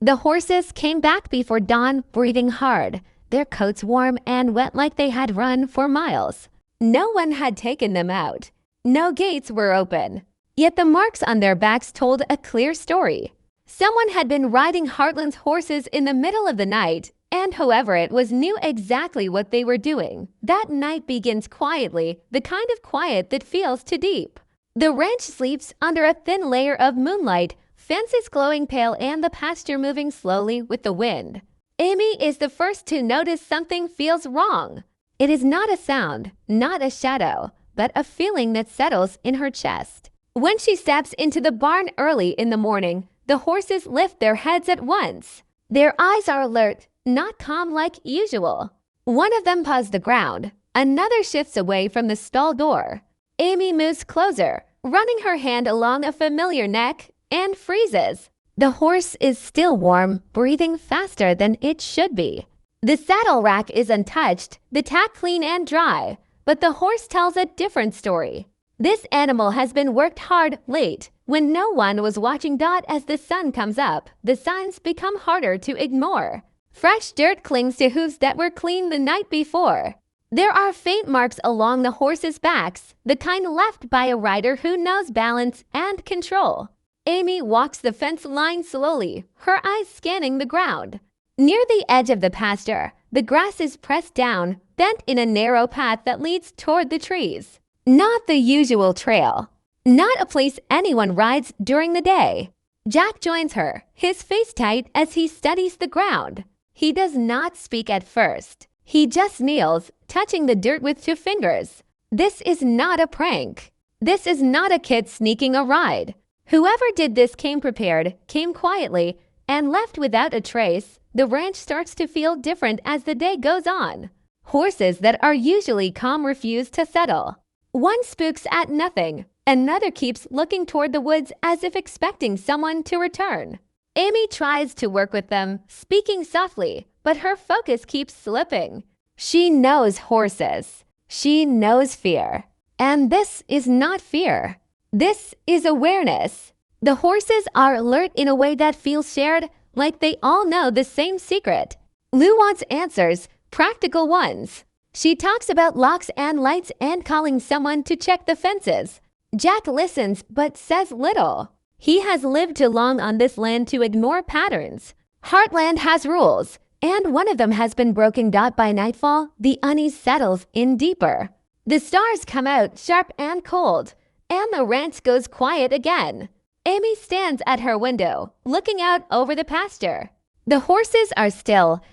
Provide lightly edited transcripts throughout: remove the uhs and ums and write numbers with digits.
The horses came back before dawn, breathing hard, their coats warm and wet like they had run for miles. No one had taken them out. No gates were open. Yet the marks on their backs told a clear story. Someone had been riding Heartland's horses in the middle of the night, and whoever it was knew exactly what they were doing. That night begins quietly, the kind of quiet that feels too deep. The ranch sleeps under a thin layer of moonlight, fences glowing pale and the pasture moving slowly with the wind. Amy is the first to notice something feels wrong. It is not a sound, not a shadow, but a feeling that settles in her chest. When she steps into the barn early in the morning, the horses lift their heads at once. Their eyes are alert, not calm like usual. One of them paws the ground. Another shifts away from the stall door. Amy moves closer, running her hand along a familiar neck, and freezes. The horse is still warm, breathing faster than it should be. The saddle rack is untouched, the tack clean and dry, but the horse tells a different story. This animal has been worked hard late. When no one was watching. As the sun comes up, the signs become harder to ignore. Fresh dirt clings to hooves that were cleaned the night before. There are faint marks along the horses' backs, the kind left by a rider who knows balance and control. Amy walks the fence line slowly, her eyes scanning the ground. Near the edge of the pasture, the grass is pressed down, bent in a narrow path that leads toward the trees. Not the usual trail. Not a place anyone rides during the day. Jack joins her, his face tight as he studies the ground. He does not speak at first. He just kneels, touching the dirt with 2 fingers. This is not a prank. This is not a kid sneaking a ride. Whoever did this came prepared, came quietly, and left without a trace. The ranch starts to feel different as the day goes on. Horses that are usually calm refuse to settle. One spooks at nothing. Another keeps looking toward the woods as if expecting someone to return. Amy tries to work with them, speaking softly, but her focus keeps slipping. She knows horses. She knows fear. And this is not fear. This is awareness. The horses are alert in a way that feels shared, like they all know the same secret. Lou wants answers, practical ones. She talks about locks and lights and calling someone to check the fences. Jack listens but says little. He has lived too long on this land to ignore patterns. Heartland has rules, and one of them has been broken. By nightfall, the unease settles in deeper. The stars come out sharp and cold, and the ranch goes quiet again. Amy stands at her window, looking out over the pasture. The horses are still,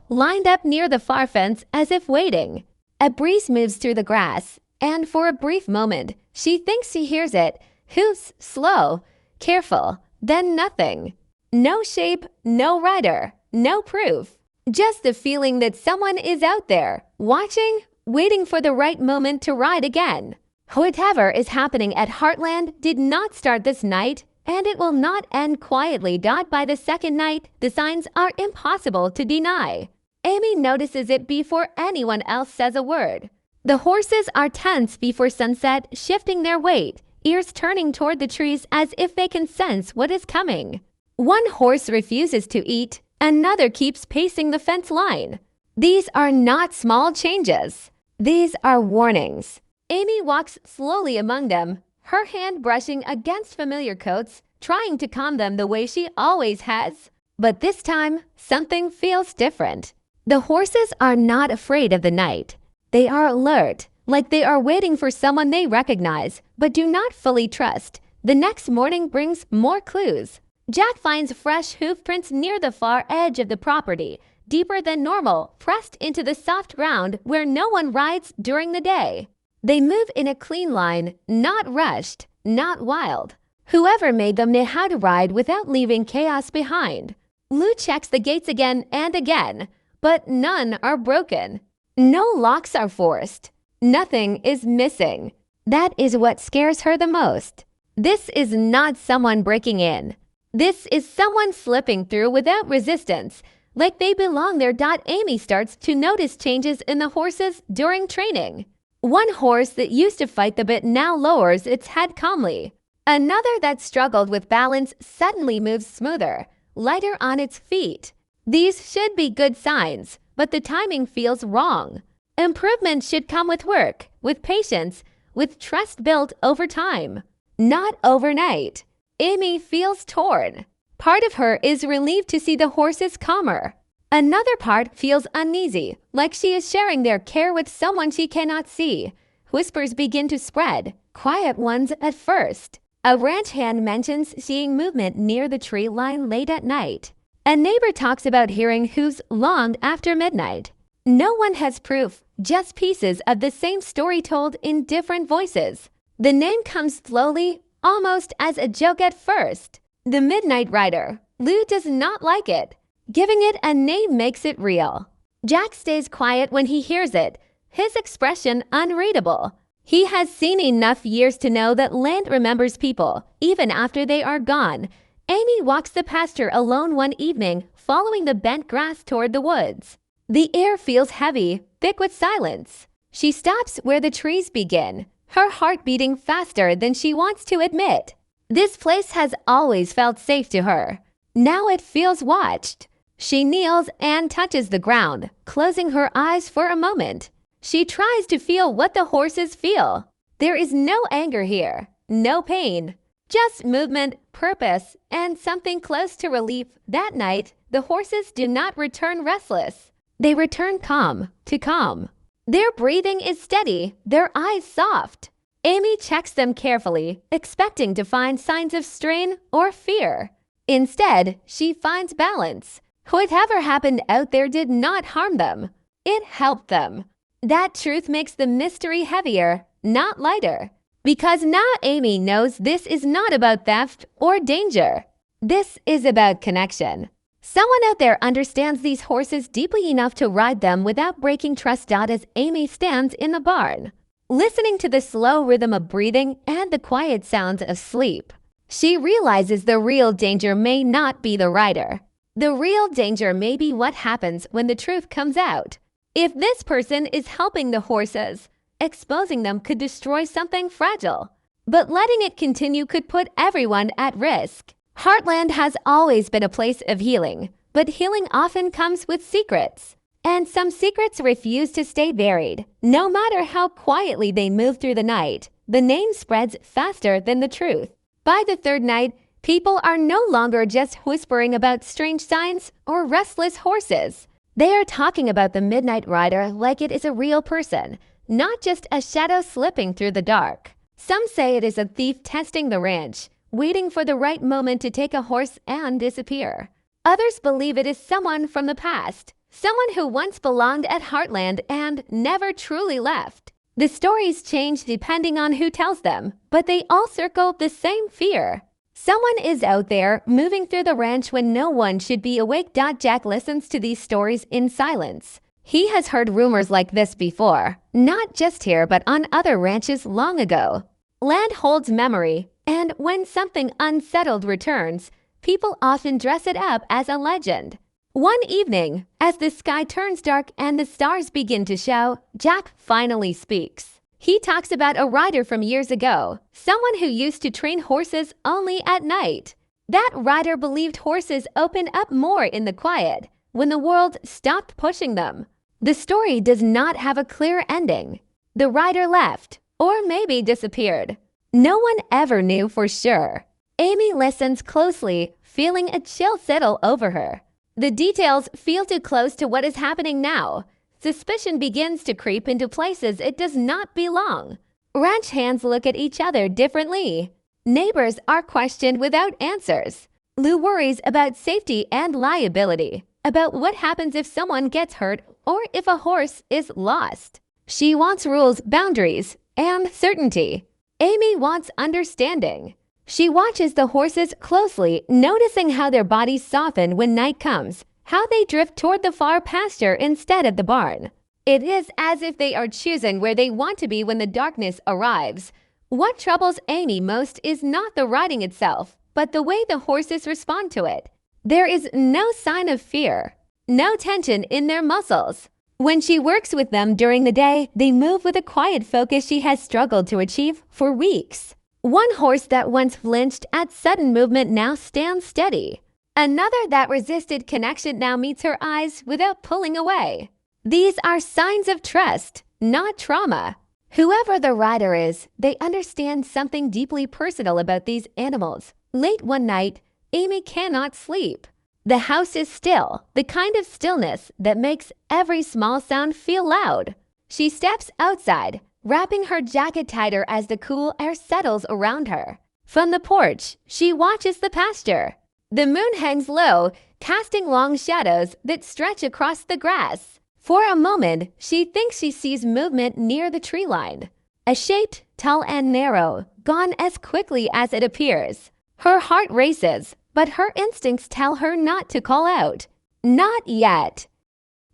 lined up near the far fence as if waiting. A breeze moves through the grass, and for a brief moment, she thinks she hears it. Hoofs slow, careful, then nothing. No shape, no rider, no proof. Just the feeling that someone is out there, watching, waiting for the right moment to ride again. Whatever is happening at Heartland did not start this night, and it will not end quietly. By the second night, the signs are impossible to deny. Amy notices it before anyone else says a word. The horses are tense before sunset, shifting their weight, ears turning toward the trees as if they can sense what is coming. One horse refuses to eat, another keeps pacing the fence line. These are not small changes. These are warnings. Amy walks slowly among them, her hand brushing against familiar coats, trying to calm them the way she always has. But this time, something feels different. The horses are not afraid of the night. They are alert, like they are waiting for someone they recognize, but do not fully trust. The next morning brings more clues. Jack finds fresh hoof prints near the far edge of the property, deeper than normal, pressed into the soft ground where no one rides during the day. They move in a clean line, not rushed, not wild. Whoever made them knew how to ride without leaving chaos behind. Lou checks the gates again and again, but none are broken. No locks are forced. Nothing is missing. That is what scares her the most. This is not someone breaking in. This is someone slipping through without resistance, like they belong there. Amy starts to notice changes in the horses during training. One horse that used to fight the bit now lowers its head calmly. Another that struggled with balance suddenly moves smoother. lighter on its feet. These should be good signs, but the timing feels wrong. Improvement should come with work, with patience, with trust built over time, not overnight. Amy feels torn. Part of her is relieved to see the horses calmer. Another part feels uneasy, like she is sharing their care with someone she cannot see. Whispers begin to spread, quiet ones at first. A ranch hand mentions seeing movement near the tree line late at night. A neighbor talks about hearing hooves long after midnight. No one has proof, just pieces of the same story told in different voices. The name comes slowly, almost as a joke at first. The Midnight Rider. Lou does not like it. Giving it a name makes it real. Jack stays quiet when he hears it, his expression unreadable. He has seen enough years to know that land remembers people, even after they are gone. Amy walks the pasture alone one evening, following the bent grass toward the woods. The air feels heavy, thick with silence. She stops where the trees begin, her heart beating faster than she wants to admit. This place has always felt safe to her. Now it feels watched. She kneels and touches the ground, closing her eyes for a moment. She tries to feel what the horses feel. There is no anger here, no pain, just movement, purpose, and something close to relief. That night, the horses do not return restless. They return calm to calm. Their breathing is steady, their eyes soft. Amy checks them carefully, expecting to find signs of strain or fear. Instead, she finds balance. Whatever happened out there did not harm them. It helped them. That truth makes the mystery heavier, not lighter. Because now Amy knows this is not about theft or danger. This is about connection. Someone out there understands these horses deeply enough to ride them without breaking trust. As Amy stands in the barn, listening to the slow rhythm of breathing and the quiet sounds of sleep, she realizes the real danger may not be the rider. The real danger may be what happens when the truth comes out. If this person is helping the horses, exposing them could destroy something fragile. But letting it continue could put everyone at risk. Heartland has always been a place of healing, but healing often comes with secrets. And some secrets refuse to stay buried. No matter how quietly they move through the night, the name spreads faster than the truth. By the third night, people are no longer just whispering about strange signs or restless horses. They are talking about the Midnight Rider like it is a real person, not just a shadow slipping through the dark. Some say it is a thief testing the ranch, waiting for the right moment to take a horse and disappear. Others believe it is someone from the past, someone who once belonged at Heartland and never truly left. The stories change depending on who tells them, but they all circle the same fear. Someone is out there, moving through the ranch when no one should be awake. Jack listens to these stories in silence. He has heard rumors like this before, not just here but on other ranches long ago. Land holds memory, and when something unsettled returns, people often dress it up as a legend. One evening, as the sky turns dark and the stars begin to show, Jack finally speaks. He talks about a rider from years ago, someone who used to train horses only at night. That rider believed horses opened up more in the quiet, when the world stopped pushing them. The story does not have a clear ending. The rider left, or maybe disappeared. No one ever knew for sure. Amy listens closely, feeling a chill settle over her. The details feel too close to what is happening now. Suspicion begins to creep into places it does not belong. Ranch hands look at each other differently. Neighbors are questioned without answers. Lou worries about safety and liability, about what happens if someone gets hurt or if a horse is lost. She wants rules, boundaries, and certainty. Amy wants understanding. She watches the horses closely, noticing how their bodies soften when night comes, how they drift toward the far pasture instead of the barn. It is as if they are choosing where they want to be when the darkness arrives. What troubles Amy most is not the riding itself, but the way the horses respond to it. There is no sign of fear, no tension in their muscles. When she works with them during the day, they move with a quiet focus she has struggled to achieve for weeks. One horse that once flinched at sudden movement now stands steady. Another that resisted connection now meets her eyes without pulling away. These are signs of trust, not trauma. Whoever the rider is, they understand something deeply personal about these animals. Late one night, Amy cannot sleep. The house is still, the kind of stillness that makes every small sound feel loud. She steps outside, wrapping her jacket tighter as the cool air settles around her. From the porch, she watches the pasture. The moon hangs low, casting long shadows that stretch across the grass. For a moment, she thinks she sees movement near the tree line. A shape, tall and narrow, gone as quickly as it appears. Her heart races, but her instincts tell her not to call out. Not yet.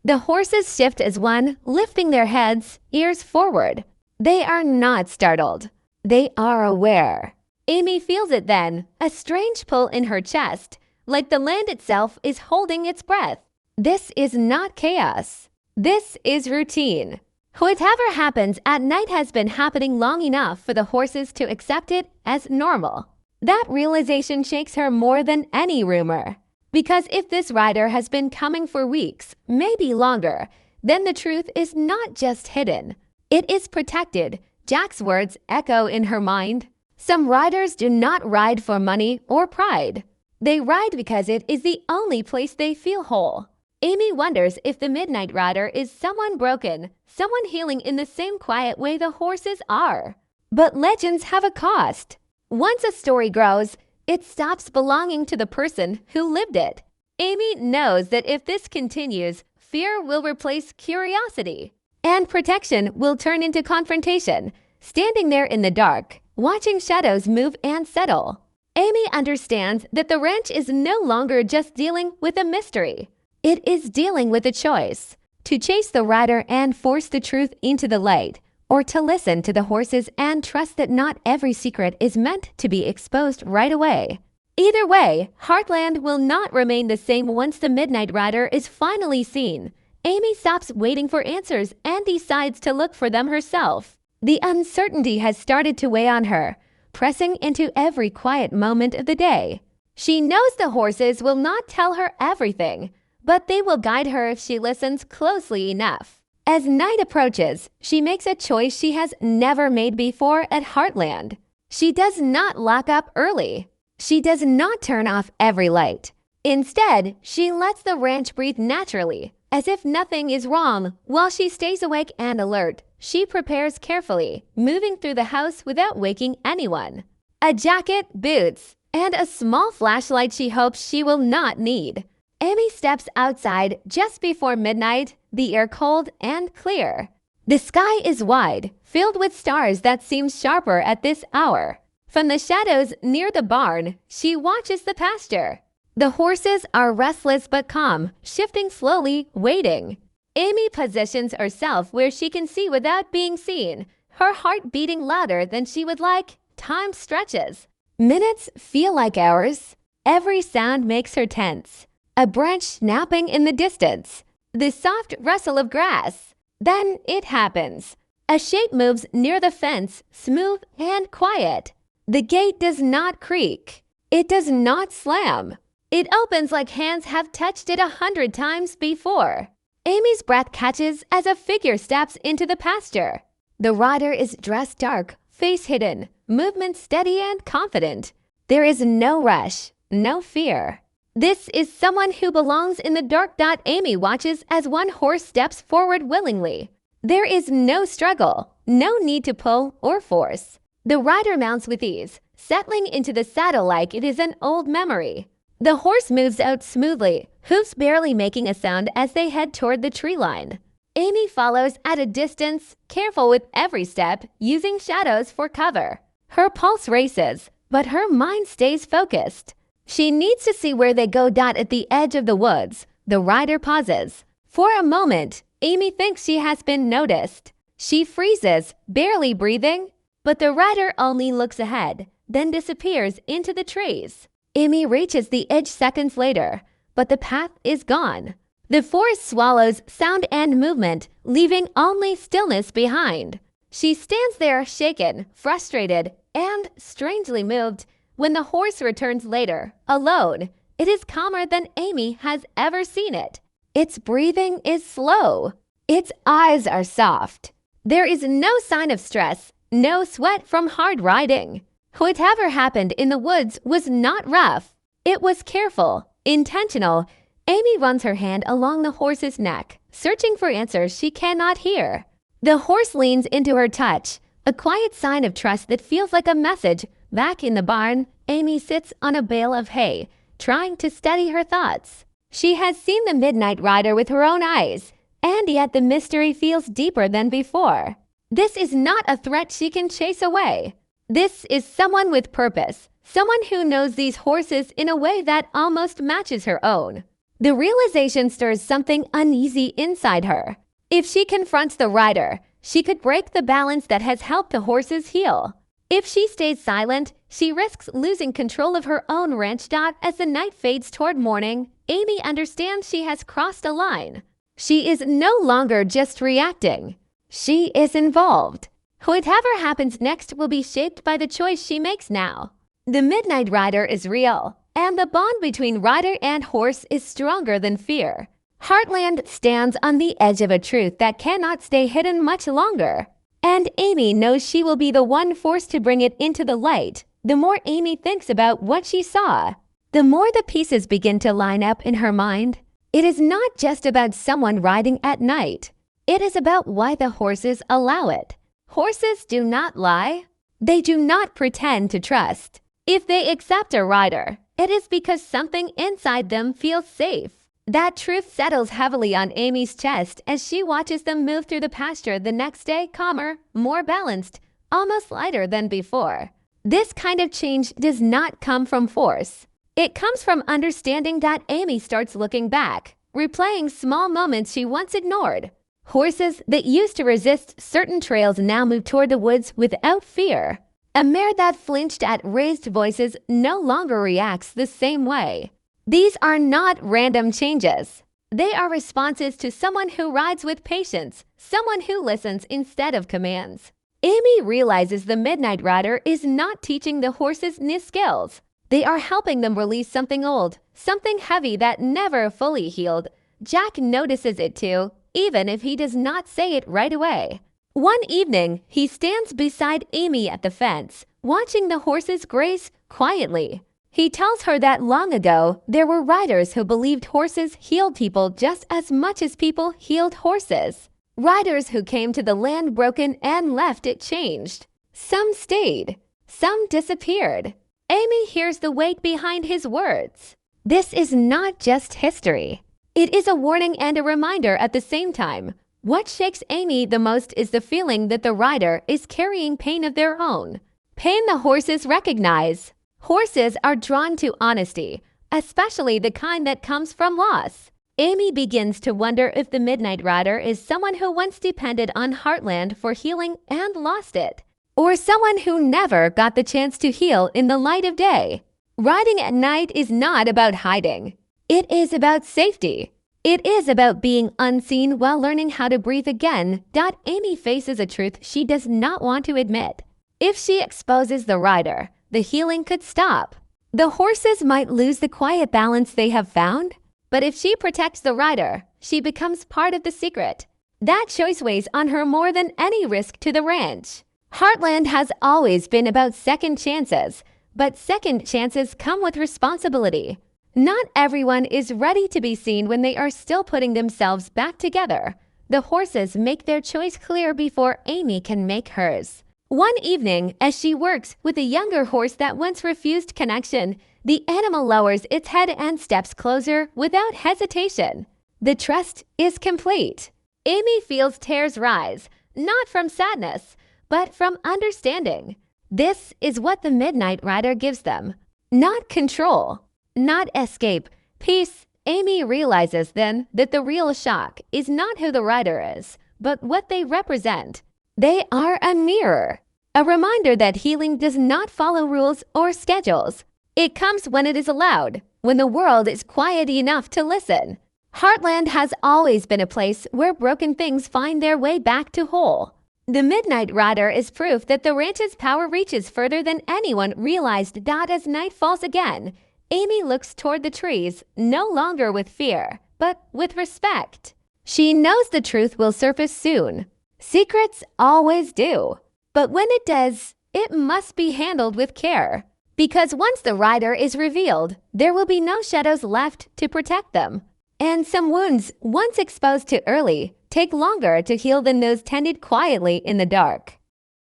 The horses shift as one, lifting their heads, ears forward. They are not startled. They are aware. Amy feels it then, a strange pull in her chest, like the land itself is holding its breath. This is not chaos. This is routine. Whatever happens at night has been happening long enough for the horses to accept it as normal. That realization shakes her more than any rumor. Because if this rider has been coming for weeks, maybe longer, then the truth is not just hidden. It is protected. Jack's words echo in her mind. Some riders do not ride for money or pride. They ride because it is the only place they feel whole. Amy wonders if the Midnight Rider is someone broken, someone healing in the same quiet way the horses are. But legends have a cost. Once a story grows, it stops belonging to the person who lived it. Amy knows that if this continues, fear will replace curiosity, and protection will turn into confrontation. Standing there in the dark, watching shadows move and settle, Amy understands that the ranch is no longer just dealing with a mystery. It is dealing with a choice: to chase the rider and force the truth into the light, or to listen to the horses and trust that not every secret is meant to be exposed right away. Either way, Heartland will not remain the same once the Midnight Rider is finally seen. Amy stops waiting for answers and decides to look for them herself. The uncertainty has started to weigh on her, pressing into every quiet moment of the day. She knows the horses will not tell her everything, but they will guide her if she listens closely enough. As night approaches, she makes a choice she has never made before at Heartland. She does not lock up early. She does not turn off every light. Instead, she lets the ranch breathe naturally, as if nothing is wrong. While she stays awake and alert, she prepares carefully, moving through the house without waking anyone. A jacket, boots, and a small flashlight she hopes she will not need. Amy steps outside just before midnight, the air cold and clear. The sky is wide, filled with stars that seem sharper at this hour. From the shadows near the barn, she watches the pasture. The horses are restless but calm, shifting slowly, waiting. Amy positions herself where she can see without being seen, her heart beating louder than she would like. Time stretches. Minutes feel like hours. Every sound makes her tense. A branch snapping in the distance. The soft rustle of grass. Then it happens. A shape moves near the fence, smooth and quiet. The gate does not creak. It does not slam. It opens like hands have touched it 100 times before. Amy's breath catches as a figure steps into the pasture. The rider is dressed dark, face hidden, movement steady and confident. There is no rush, no fear. This is someone who belongs in the dark. Amy watches as one horse steps forward willingly. There is no struggle, no need to pull or force. The rider mounts with ease, settling into the saddle like it is an old memory. The horse moves out smoothly, hooves barely making a sound as they head toward the tree line. Amy follows at a distance, careful with every step, using shadows for cover. Her pulse races, but her mind stays focused. She needs to see where they go. At the edge of the woods, the rider pauses. For a moment, Amy thinks she has been noticed. She freezes, barely breathing, but the rider only looks ahead, then disappears into the trees. Amy reaches the edge seconds later, but the path is gone. The forest swallows sound and movement, leaving only stillness behind. She stands there shaken, frustrated, and strangely moved. When the horse returns later, alone, It is calmer than Amy has ever seen it. Its breathing is slow. Its eyes are soft. There is no sign of stress, no sweat from hard riding. Whatever happened in the woods was not rough. It was careful, intentional. Amy runs her hand along the horse's neck, searching for answers she cannot hear. The horse leans into her touch, a quiet sign of trust that feels like a message. Back in the barn, Amy sits on a bale of hay, trying to steady her thoughts. She has seen the Midnight Rider with her own eyes, and yet the mystery feels deeper than before. This is not a threat she can chase away. This is someone with purpose, someone who knows these horses in a way that almost matches her own. The realization stirs something uneasy inside her. If she confronts the rider, she could break the balance that has helped the horses heal. If she stays silent, she risks losing control of her own ranch. As the night fades toward morning, Amy understands she has crossed a line. She is no longer just reacting. She is involved. Whatever happens next will be shaped by the choice she makes now. The Midnight Rider is real, and the bond between rider and horse is stronger than fear. Heartland stands on the edge of a truth that cannot stay hidden much longer. And Amy knows she will be the one forced to bring it into the light. The more Amy thinks about what she saw, the more the pieces begin to line up in her mind. It is not just about someone riding at night. It is about why the horses allow it. Horses do not lie. They do not pretend to trust. If they accept a rider, it is because something inside them feels safe. That truth settles heavily on Amy's chest as she watches them move through the pasture the next day, calmer, more balanced, almost lighter than before. This kind of change does not come from force. It comes from understanding that Amy starts looking back, replaying small moments she once ignored. Horses that used to resist certain trails now move toward the woods without fear. A mare that flinched at raised voices no longer reacts the same way. These are not random changes. They are responses to someone who rides with patience, someone who listens instead of commands. Amy realizes the Midnight Rider is not teaching the horses new skills. They are helping them release something old, something heavy that never fully healed. Jack notices it too, even if he does not say it right away. One evening, he stands beside Amy at the fence, watching the horses graze quietly. He tells her that long ago, there were riders who believed horses healed people just as much as people healed horses. Riders who came to the land broken and left it changed. Some stayed, some disappeared. Amy hears the weight behind his words. This is not just history. It is a warning and a reminder at the same time. What shakes Amy the most is the feeling that the rider is carrying pain of their own. Pain the horses recognize. Horses are drawn to honesty, especially the kind that comes from loss. Amy begins to wonder if the Midnight Rider is someone who once depended on Heartland for healing and lost it, or someone who never got the chance to heal in the light of day. Riding at night is not about hiding. It is about safety. It is about being unseen while learning how to breathe again. Amy faces a truth she does not want to admit. If she exposes the rider, the healing could stop. The horses might lose the quiet balance they have found, but if she protects the rider, she becomes part of the secret. That choice weighs on her more than any risk to the ranch. Heartland has always been about second chances, but second chances come with responsibility. Not everyone is ready to be seen when they are still putting themselves back together. The horses make their choice clear before Amy can make hers. One evening, as she works with a younger horse that once refused connection, the animal lowers its head and steps closer without hesitation. The trust is complete. Amy feels tears rise, not from sadness, but from understanding. This is what the Midnight Rider gives them. Not control. Not escape, peace. Amy realizes then that the real shock is not who the rider is, but what they represent. They are a mirror, a reminder that healing does not follow rules or schedules. It comes when it is allowed, when the world is quiet enough to listen. Heartland has always been a place where broken things find their way back to whole. The Midnight Rider is proof that the ranch's power reaches further than anyone realized. As night falls again, Amy looks toward the trees, no longer with fear, but with respect. She knows the truth will surface soon. Secrets always do. But when it does, it must be handled with care. Because once the rider is revealed, there will be no shadows left to protect them. And some wounds, once exposed too early, take longer to heal than those tended quietly in the dark.